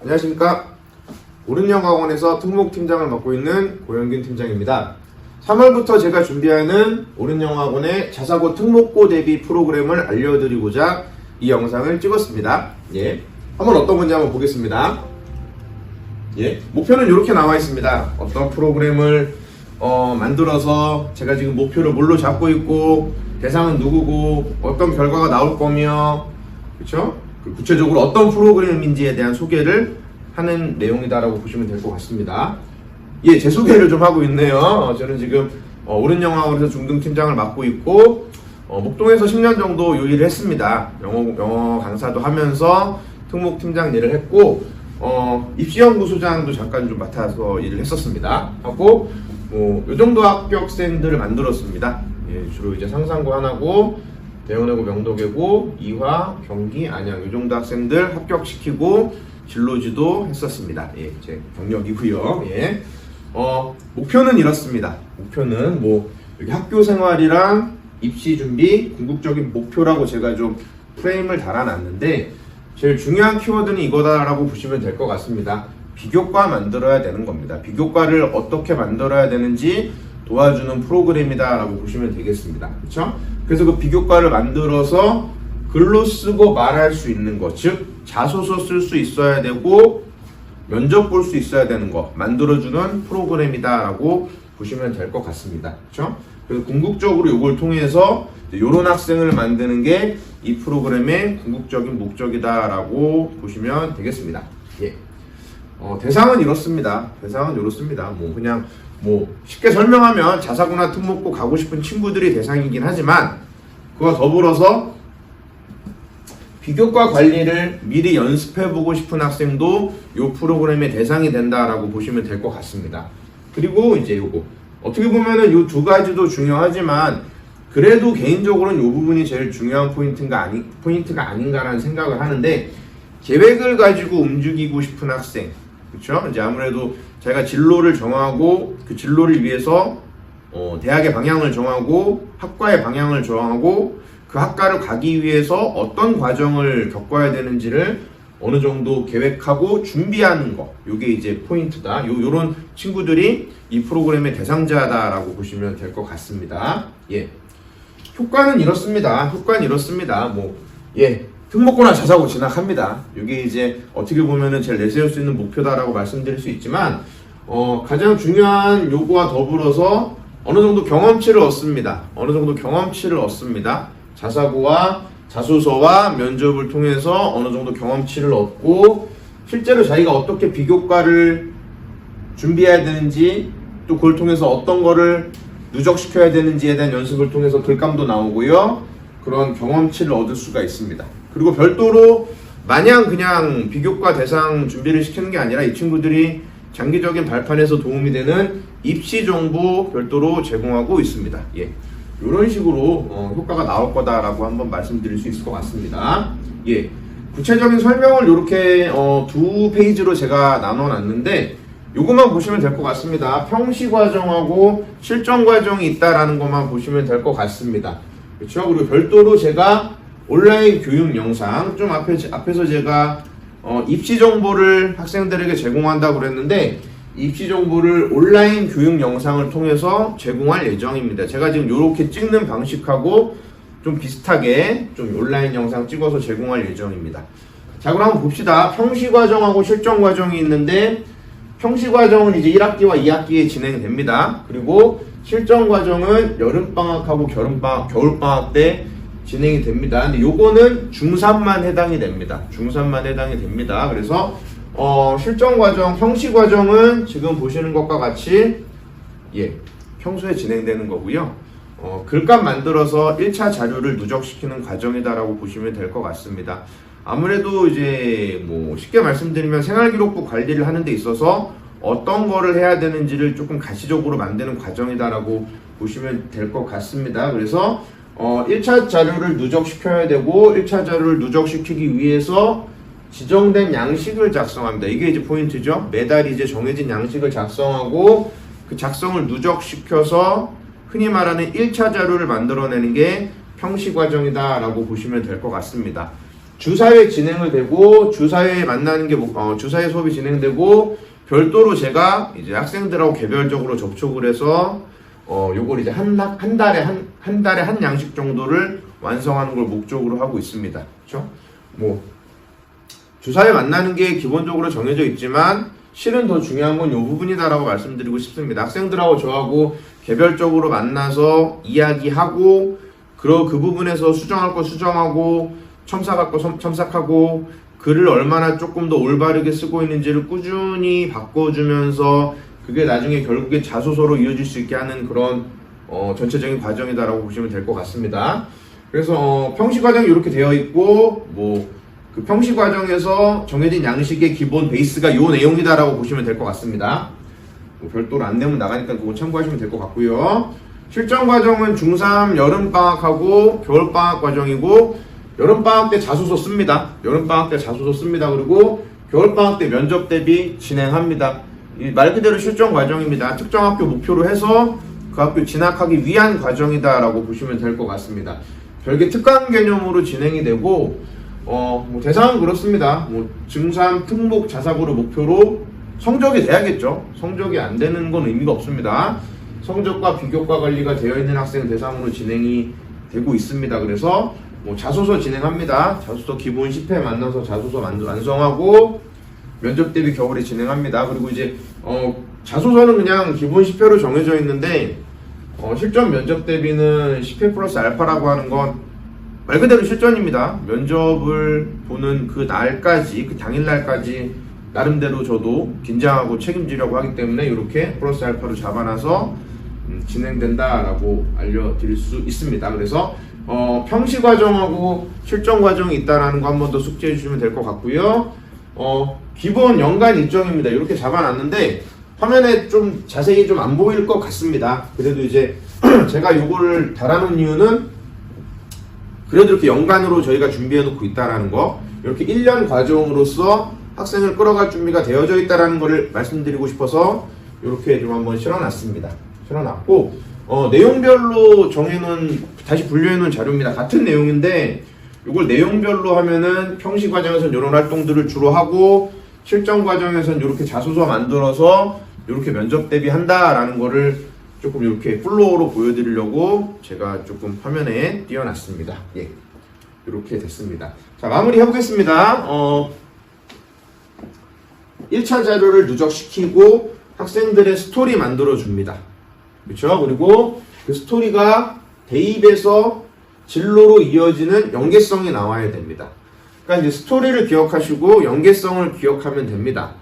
안녕하십니까. 오른영어학원에서 특목팀장을 맡고 있는 고영균 팀장입니다. 3월부터 제가 준비하는 오른영어학원의 자사고 특목고 대비 프로그램을 알려드리고자 이 영상을 찍었습니다. 한번 어떤 건지 한번 보겠습니다. 목표는 이렇게 나와 있습니다. 어떤 프로그램을 만들어서 제가 지금 목표를 뭘로 잡고 있고, 대상은 누구고, 어떤 결과가 나올 거며, 그쵸? 구체적으로 어떤 프로그램인지에 대한 소개를 하는 내용이다라고 보시면 될 것 같습니다. 제 소개를 좀 하고 있네요. 저는 지금 오른영어학원에서 중등팀장을 맡고 있고, 목동에서 10년 정도 요 일을 했습니다. 영어 강사도 하면서 특목팀장 일을 했고, 입시연구소장도 잠깐 좀 맡아서 일을 했었습니다. 하고 요 정도 합격생들을 만들었습니다. 주로 이제 상상고 하나고, 대원외고, 명도외고, 이화, 경기, 안양 요 정도 학생들 합격시키고 진로지도 했었습니다. 제 경력이고요. 목표는 이렇습니다. 목표는 여기 학교 생활이랑 입시 준비 궁극적인 목표라고 제가 좀 프레임을 달아놨는데, 제일 중요한 키워드는 이거다라고 보시면 될 것 같습니다. 비교과 만들어야 되는 겁니다. 비교과를 어떻게 만들어야 되는지 도와주는 프로그램이다 라고 보시면 되겠습니다. 그렇죠? 그래서 그 비교과를 만들어서 글로 쓰고 말할 수 있는 것, 즉 자소서 쓸 수 있어야 되고 면접 볼 수 있어야 되는 거 만들어주는 프로그램이다 라고 보시면 될 것 같습니다. 그렇죠? 그래서 궁극적으로 이걸 통해서 이런 학생을 만드는 게 이 프로그램의 궁극적인 목적이다 라고 보시면 되겠습니다. 대상은 이렇습니다. 대상은 이렇습니다. 그냥 쉽게 설명하면 자사고나 특목고 가고 싶은 친구들이 대상이긴 하지만, 그와 더불어서 비교과 관리를 미리 연습해보고 싶은 학생도 이 프로그램의 대상이 된다라고 보시면 될 것 같습니다. 그리고 이제 요거 어떻게 보면은 이 두 가지도 중요하지만, 그래도 개인적으로는 이 부분이 제일 중요한 포인트가 아닌가라는 생각을 하는데, 계획을 가지고 움직이고 싶은 학생, 그렇죠? 이제 아무래도 자기가 진로를 정하고 그 진로를 위해서 대학의 방향을 정하고 학과의 방향을 정하고 그 학과를 가기 위해서 어떤 과정을 겪어야 되는지를 어느 정도 계획하고 준비하는 거, 요게 이제 포인트다. 요런 친구들이 이 프로그램의 대상자다라고 보시면 될 것 같습니다. 효과는 이렇습니다. 특목고나 자사고 진학합니다. 이게 이제 어떻게 보면은 제일 내세울 수 있는 목표다라고 말씀드릴 수 있지만, 가장 중요한 요구와 더불어서 어느 정도 경험치를 얻습니다. 자사고와 자소서와 면접을 통해서 어느 정도 경험치를 얻고, 실제로 자기가 어떻게 비교과를 준비해야 되는지, 또 그걸 통해서 어떤 거를 누적시켜야 되는지에 대한 연습을 통해서 글감도 나오고요. 그런 경험치를 얻을 수가 있습니다. 그리고 별도로 마냥 그냥 비교과 대상 준비를 시키는 게 아니라 이 친구들이 장기적인 발판에서 도움이 되는 입시 정보 별도로 제공하고 있습니다. 이런 식으로 효과가 나올 거다라고 한번 말씀드릴 수 있을 것 같습니다. 구체적인 설명을 이렇게 두 페이지로 제가 나눠놨는데, 요것만 보시면 될 것 같습니다. 평시 과정하고 실전 과정이 있다라는 것만 보시면 될 것 같습니다. 그렇죠? 그리고 별도로 제가 온라인 교육 영상, 좀 앞에서 제가 입시 정보를 학생들에게 제공한다고 그랬는데, 입시 정보를 온라인 교육 영상을 통해서 제공할 예정입니다. 제가 지금 이렇게 찍는 방식하고 좀 비슷하게 좀 온라인 영상 찍어서 제공할 예정입니다. 자, 그럼 한번 봅시다. 평시 과정하고 실전 과정이 있는데, 평시 과정은 이제 1학기와 2학기에 진행됩니다. 그리고 실전 과정은 여름방학하고 겨울방학 때 진행이 됩니다. 근데 요거는 중3만 해당이 됩니다. 그래서 실전 과정, 평시 과정은 지금 보시는 것과 같이 평소에 진행되는 거고요. 글감 만들어서 1차 자료를 누적시키는 과정이다라고 보시면 될 것 같습니다. 아무래도 이제 쉽게 말씀드리면 생활기록부 관리를 하는 데 있어서 어떤 거를 해야 되는지를 조금 가시적으로 만드는 과정이다라고 보시면 될 것 같습니다. 그래서 1차 자료를 누적시켜야 되고, 1차 자료를 누적시키기 위해서 지정된 양식을 작성합니다. 이게 이제 포인트죠. 매달 이제 정해진 양식을 작성하고, 그 작성을 누적시켜서 흔히 말하는 1차 자료를 만들어내는 게 평시 과정이다 라고 보시면 될 것 같습니다. 주사회 진행을 되고 주사회 만나는 게 주사회 수업이 진행되고 별도로 제가 이제 학생들하고 개별적으로 접촉을 해서 요걸 이제 한 달에 한 양씩 정도를 완성하는 걸 목적으로 하고 있습니다. 그렇죠? 뭐 주사회 만나는 게 기본적으로 정해져 있지만 실은 더 중요한 건 이 부분이다라고 말씀드리고 싶습니다. 학생들하고 저하고 개별적으로 만나서 이야기하고 그 부분에서 수정할 거 수정하고 첨삭할 거 첨삭하고 글을 얼마나 조금 더 올바르게 쓰고 있는지를 꾸준히 바꿔주면서 그게 나중에 결국에 자소서로 이어질 수 있게 하는 그런 전체적인 과정이다라고 보시면 될 것 같습니다. 그래서 평시 과정이 이렇게 되어 있고 그 평시 과정에서 정해진 양식의 기본 베이스가 이 내용이다라고 보시면 될 것 같습니다. 별도로 안 내면 나가니까 그거 참고하시면 될 것 같고요. 실전 과정은 중3 여름방학하고 겨울방학 과정이고 여름방학 때 자소서 씁니다. 여름방학 때 자소서 씁니다. 그리고 겨울방학 때 면접 대비 진행합니다. 말 그대로 실전 과정입니다. 특정 학교 목표로 해서 그 학교 진학하기 위한 과정이다라고 보시면 될 것 같습니다. 별개 특강 개념으로 진행이 되고 대상은 그렇습니다. 중3 특목 자사고를 목표로 성적이 돼야겠죠. 성적이 안 되는 건 의미가 없습니다. 성적과 비교과 관리가 되어 있는 학생 대상으로 진행이 되고 있습니다. 그래서 자소서 진행합니다. 자소서 기본 10회 만나서 자소서 완성하고 면접 대비 겨울에 진행합니다. 그리고 이제 자소서는 그냥 기본 10회로 정해져 있는데 실전 면접 대비는 10회 플러스 알파라고 하는 건 말 그대로 실전입니다. 면접을 보는 그 날까지, 그 당일날까지 나름대로 저도 긴장하고 책임지려고 하기 때문에 이렇게 플러스 알파로 잡아놔서 진행된다라고 알려드릴 수 있습니다. 그래서 평시 과정하고 실전 과정이 있다라는 거 한 번 더 숙지해 주시면 될 것 같고요. 기본 연간 일정입니다. 이렇게 잡아놨는데 화면에 좀 자세히 좀 안 보일 것 같습니다. 그래도 이제 제가 이거를 달아놓은 이유는 그래도 이렇게 연간으로 저희가 준비해 놓고 있다라는 거, 이렇게 1년 과정으로서 학생을 끌어갈 준비가 되어져 있다라는 거를 말씀드리고 싶어서 이렇게 좀 한번 실어놨습니다. 실어놨고 내용별로 정해놓은, 다시 분류해놓은 자료입니다. 같은 내용인데 이걸 내용별로 하면은 평시 과정에서는 이런 활동들을 주로 하고 실전 과정에서는 이렇게 자소서 만들어서 이렇게 면접 대비한다라는 거를 조금 이렇게 플로어로 보여드리려고 제가 조금 화면에 띄워놨습니다. 예, 이렇게 됐습니다. 자, 마무리 해보겠습니다. 1차 자료를 누적시키고 학생들의 스토리 만들어줍니다. 그렇죠? 그리고 그 스토리가 대입에서 진로로 이어지는 연계성이 나와야 됩니다. 그러니까 이제 스토리를 기억하시고 연계성을 기억하면 됩니다.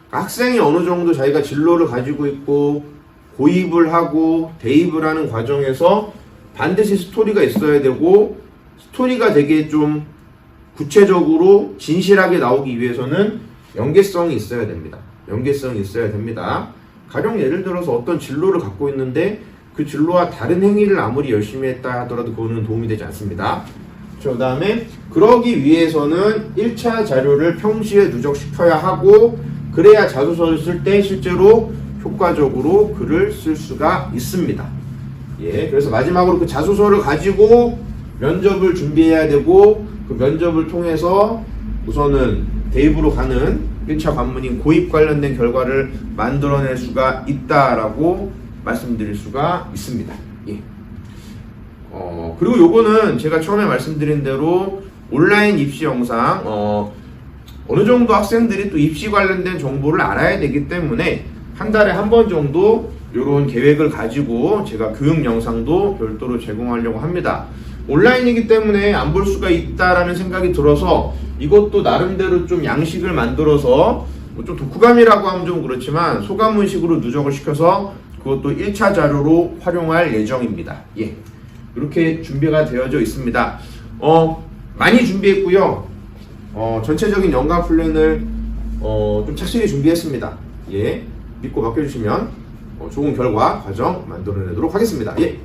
그러니까 학생이 어느 정도 자기가 진로를 가지고 있고 고입을 하고 대입을 하는 과정에서 반드시 스토리가 있어야 되고 스토리가 되게 좀 구체적으로 진실하게 나오기 위해서는 연계성이 있어야 됩니다. 연계성이 있어야 됩니다. 가령 예를 들어서 어떤 진로를 갖고 있는데 그 진로와 다른 행위를 아무리 열심히 했다 하더라도 그거는 도움이 되지 않습니다. 그 다음에 그러기 위해서는 1차 자료를 평시에 누적시켜야 하고 그래야 자소서를 쓸 때 실제로 효과적으로 글을 쓸 수가 있습니다. 예, 그래서 마지막으로 그 자소서를 가지고 면접을 준비해야 되고 그 면접을 통해서 우선은 대입으로 가는 1차 관문인 고입 관련된 결과를 만들어낼 수가 있다라고 말씀드릴 수가 있습니다. 예. 그리고 요거는 제가 처음에 말씀드린 대로 온라인 입시 영상 어느 정도 학생들이 또 입시 관련된 정보를 알아야 되기 때문에 한 달에 한 번 정도 이런 계획을 가지고 제가 교육 영상도 별도로 제공하려고 합니다. 온라인이기 때문에 안 볼 수가 있다라는 생각이 들어서 이것도 나름대로 좀 양식을 만들어서 좀 독후감이라고 하면 좀 그렇지만 소감문식으로 누적을 시켜서 그것도 1차 자료로 활용할 예정입니다. 예, 이렇게 준비가 되어져 있습니다. 많이 준비했고요. 전체적인 연간 플랜을 좀 착실히 준비했습니다. 예, 믿고 맡겨주시면 좋은 결과 과정 만들어내도록 하겠습니다. 예.